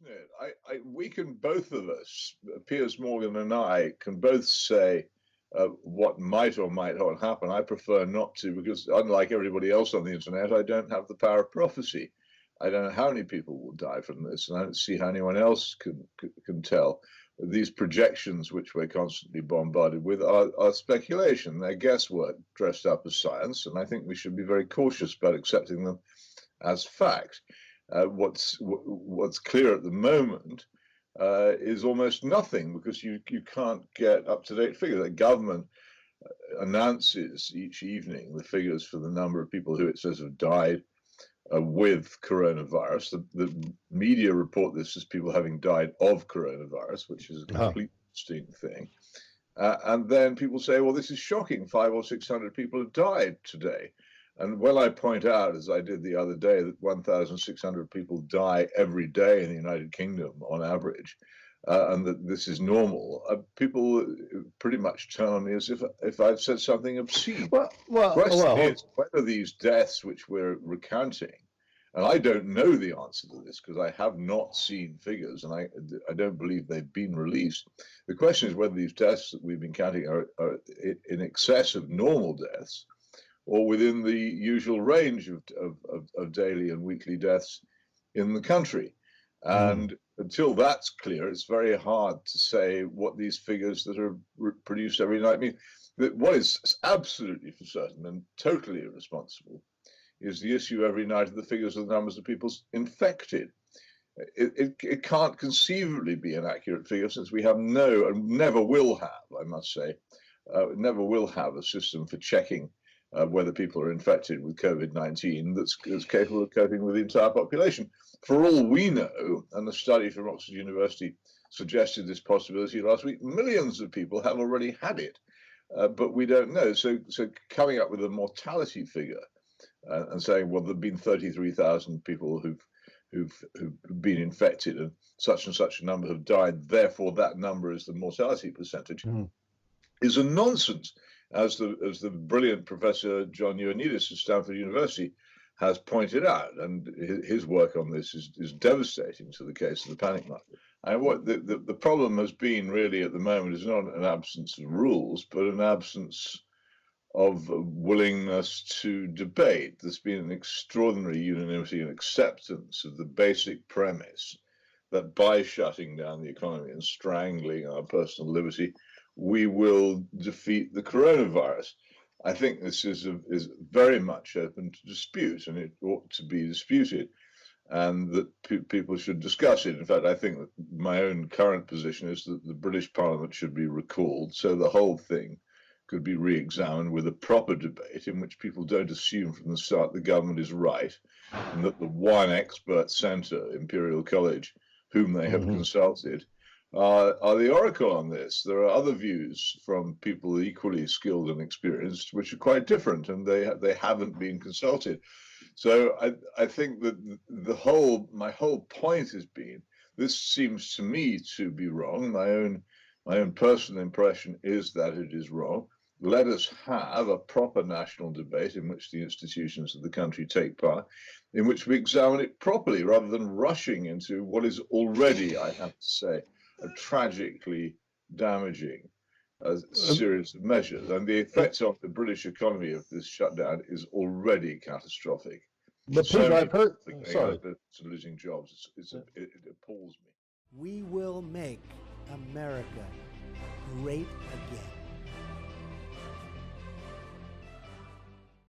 isn't it? We can, both of us, Piers Morgan and I, can both say what might or might not happen. I prefer not to because, unlike everybody else on the internet, I don't have the power of prophecy. I don't know how many people will die from this, and I don't see how anyone else can tell. These projections, which we're constantly bombarded with, are speculation. They're guesswork dressed up as science, and I think we should be very cautious about accepting them as fact. What's clear at the moment is almost nothing because you can't get up-to-date figures. The government announces each evening the figures for the number of people who it says have died with coronavirus. The media report this as people having died of coronavirus, which is a completely distinct thing. And then people say, well, this is shocking. 500 or 600 people have died today. And when I point out, as I did the other day, that 1,600 people die every day in the United Kingdom on average, and that this is normal, people pretty much turn on me as if I've said something obscene. The question is whether these deaths which we're recounting, and I don't know the answer to this because I have not seen figures and I don't believe they've been released. The question is whether these deaths that we've been counting are in excess of normal deaths, or within the usual range of daily and weekly deaths in the country. And until that's clear, it's very hard to say what these figures that are produced every night mean. What is absolutely for certain and totally irresponsible is the issue every night of the figures of the numbers of people infected. It can't conceivably be an accurate figure since we have no, and never will have, I must say, never will have a system for checking whether people are infected with COVID-19 that's capable of coping with the entire population. For all we know, and the study from Oxford University suggested this possibility last week, millions of people have already had it, but we don't know. So coming up with a mortality figure and saying, well, there have been 33,000 people who've been infected and such a number have died, therefore that number is the mortality percentage, is a nonsense. As the brilliant Professor John Ioannidis at Stanford University has pointed out, and his work on this is devastating to the case of the panic market. And what the problem has been really at the moment is not an absence of rules, but an absence of willingness to debate. There's been an extraordinary unanimity and acceptance of the basic premise that by shutting down the economy and strangling our personal liberty, we will defeat the coronavirus. I think this is very much open to dispute, and it ought to be disputed, and that people should discuss it. In fact, I think that my own current position is that the British Parliament should be recalled, so the whole thing could be re-examined with a proper debate in which people don't assume from the start the government is right, and that the one expert centre, Imperial College, whom they have consulted, are the oracle on this. There are other views from people equally skilled and experienced, which are quite different, and they haven't been consulted. So I think that my whole point has been, this seems to me to be wrong. My own personal impression is that it is wrong. Let us have a proper national debate in which the institutions of the country take part, in which we examine it properly rather than rushing into what is already, I have to say, a tragically damaging series of measures. And the effects on the British economy of this shutdown is already catastrophic. But Piers, I've heard, sorry, losing jobs. It appalls me. We will make America great